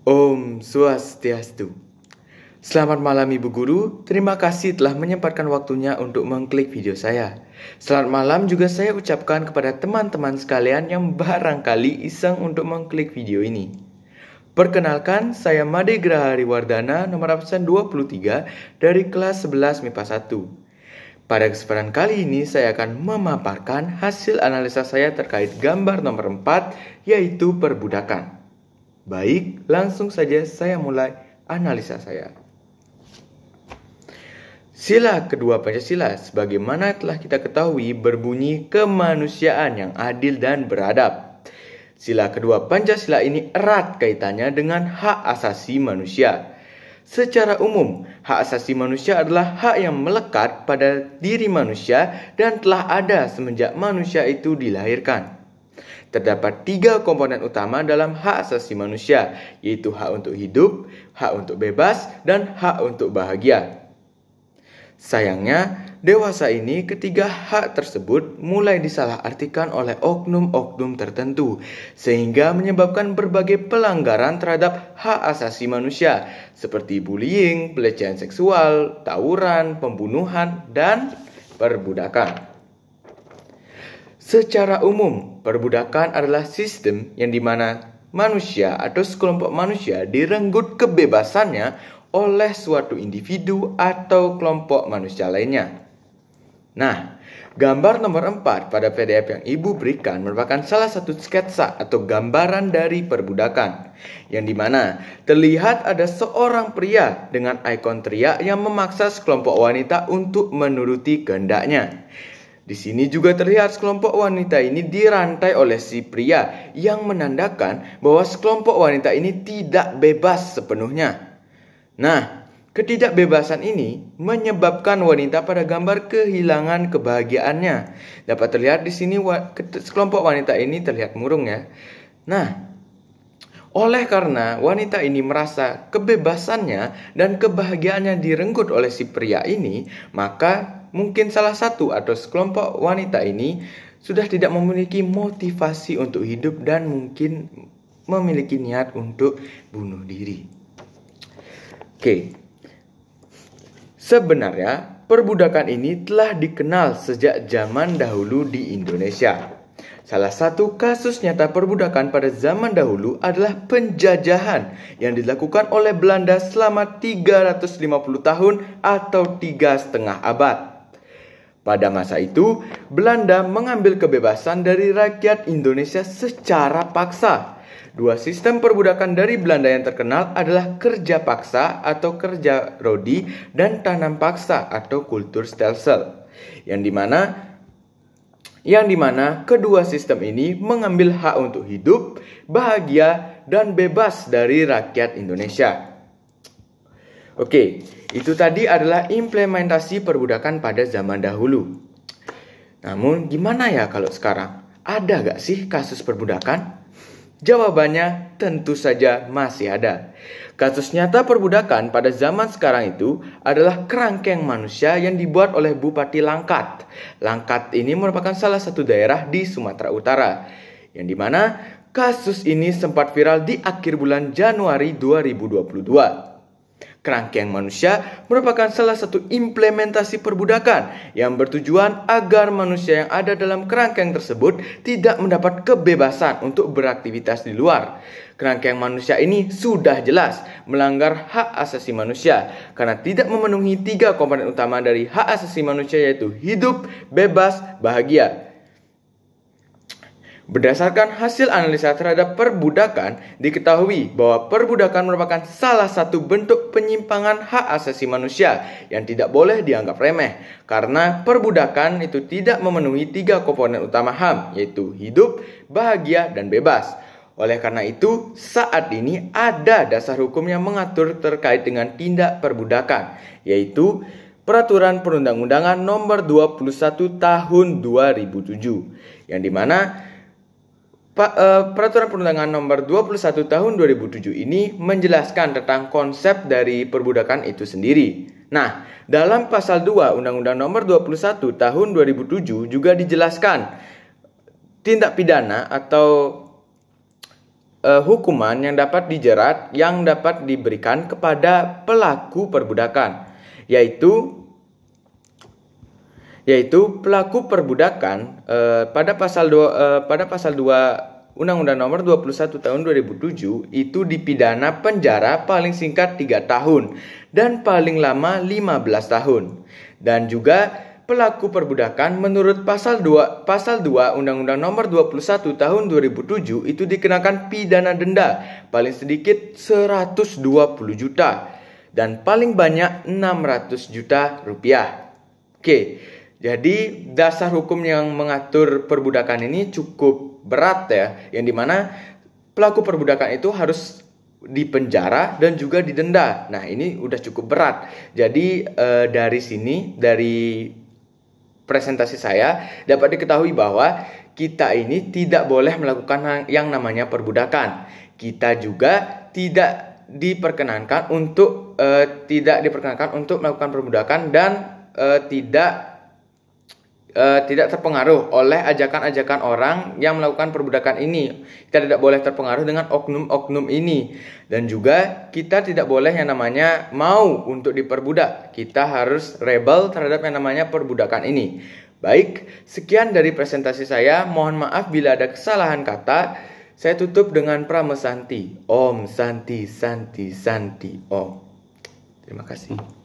Om Swastiastu. Selamat malam Ibu Guru, terima kasih telah menyempatkan waktunya untuk mengklik video saya. Selamat malam juga saya ucapkan kepada teman-teman sekalian yang barangkali iseng untuk mengklik video ini. Perkenalkan, saya Made Grahari Wardana, nomor absen 23 dari kelas 11 MIPA 1. Pada kesempatan kali ini saya akan memaparkan hasil analisa saya terkait gambar nomor 4, yaitu perbudakan. Baik, langsung saja saya mulai analisa saya. Sila kedua Pancasila, sebagaimana telah kita ketahui, berbunyi kemanusiaan yang adil dan beradab. Sila kedua Pancasila ini erat kaitannya dengan hak asasi manusia. Secara umum, hak asasi manusia adalah hak yang melekat pada diri manusia dan telah ada semenjak manusia itu dilahirkan. Terdapat 3 komponen utama dalam hak asasi manusia, yaitu hak untuk hidup, hak untuk bebas, dan hak untuk bahagia. Sayangnya, dewasa ini ketiga hak tersebut mulai disalahartikan oleh oknum-oknum tertentu, sehingga menyebabkan berbagai pelanggaran terhadap hak asasi manusia, seperti bullying, pelecehan seksual, tawuran, pembunuhan, dan perbudakan. Secara umum, perbudakan adalah sistem yang dimana manusia atau sekelompok manusia direnggut kebebasannya oleh suatu individu atau kelompok manusia lainnya. Nah, gambar nomor 4 pada PDF yang Ibu berikan merupakan salah satu sketsa atau gambaran dari perbudakan, yang dimana terlihat ada seorang pria dengan ikon teriak yang memaksa sekelompok wanita untuk menuruti kehendaknya. Di sini juga terlihat sekelompok wanita ini dirantai oleh si pria yang menandakan bahwa sekelompok wanita ini tidak bebas sepenuhnya. Nah, ketidakbebasan ini menyebabkan wanita pada gambar kehilangan kebahagiaannya. Dapat terlihat di sini sekelompok wanita ini terlihat murung ya. Nah, oleh karena wanita ini merasa kebebasannya dan kebahagiaannya direnggut oleh si pria ini, maka mungkin salah satu atau sekelompok wanita ini sudah tidak memiliki motivasi untuk hidup dan mungkin memiliki niat untuk bunuh diri. Oke. Sebenarnya perbudakan ini telah dikenal sejak zaman dahulu di Indonesia. Salah satu kasus nyata perbudakan pada zaman dahulu adalah penjajahan yang dilakukan oleh Belanda selama 350 tahun atau 3,5 abad. Pada masa itu, Belanda mengambil kebebasan dari rakyat Indonesia secara paksa. 2 sistem perbudakan dari Belanda yang terkenal adalah kerja paksa atau kerja rodi dan tanam paksa atau kulturstelsel. Yang dimana kedua sistem ini mengambil hak untuk hidup, bahagia, dan bebas dari rakyat Indonesia. Oke, itu tadi adalah implementasi perbudakan pada zaman dahulu. Namun gimana ya kalau sekarang? Ada gak sih kasus perbudakan? Jawabannya tentu saja masih ada. Kasus nyata perbudakan pada zaman sekarang itu adalah kerangkeng manusia yang dibuat oleh Bupati Langkat. Langkat ini merupakan salah satu daerah di Sumatera Utara, yang dimana kasus ini sempat viral di akhir bulan Januari 2022. Kerangkeng manusia merupakan salah satu implementasi perbudakan yang bertujuan agar manusia yang ada dalam kerangkeng tersebut tidak mendapat kebebasan untuk beraktivitas di luar. Kerangkeng manusia ini sudah jelas melanggar hak asasi manusia karena tidak memenuhi 3 komponen utama dari hak asasi manusia, yaitu hidup, bebas, bahagia. Berdasarkan hasil analisa terhadap perbudakan, diketahui bahwa perbudakan merupakan salah satu bentuk penyimpangan hak asasi manusia yang tidak boleh dianggap remeh, karena perbudakan itu tidak memenuhi 3 komponen utama HAM, yaitu hidup, bahagia, dan bebas. Oleh karena itu, saat ini ada dasar hukum yang mengatur terkait dengan tindak perbudakan, yaitu Peraturan Perundang-undangan Nomor 21 Tahun 2007, yang dimana Peraturan Perundangan Nomor 21 Tahun 2007 ini menjelaskan tentang konsep dari perbudakan itu sendiri. Nah, dalam pasal 2 Undang-Undang Nomor 21 Tahun 2007 juga dijelaskan tindak pidana atau hukuman yang dapat dijerat yang dapat diberikan kepada pelaku perbudakan, yaitu pelaku perbudakan pada pasal 2 Undang-Undang Nomor 21 Tahun 2007 itu dipidana penjara paling singkat 3 tahun dan paling lama 15 tahun. Dan juga pelaku perbudakan menurut pasal 2 Undang-Undang Nomor 21 Tahun 2007 itu dikenakan pidana denda paling sedikit 120 juta dan paling banyak 600 juta rupiah. Oke, jadi dasar hukum yang mengatur perbudakan ini cukup berat ya, yang dimana pelaku perbudakan itu harus dipenjara dan juga didenda. Nah, ini udah cukup berat. Jadi dari presentasi saya dapat diketahui bahwa kita ini tidak boleh melakukan yang namanya perbudakan. Kita juga tidak diperkenankan untuk melakukan perbudakan dan tidak terpengaruh oleh ajakan-ajakan orang yang melakukan perbudakan ini. Kita tidak boleh terpengaruh dengan oknum-oknum ini. Dan juga kita tidak boleh yang namanya mau untuk diperbudak. Kita harus rebel terhadap yang namanya perbudakan ini. Baik, sekian dari presentasi saya. Mohon maaf bila ada kesalahan kata. Saya tutup dengan Pramesanti. Om Santi Santi Santi Om. Terima kasih.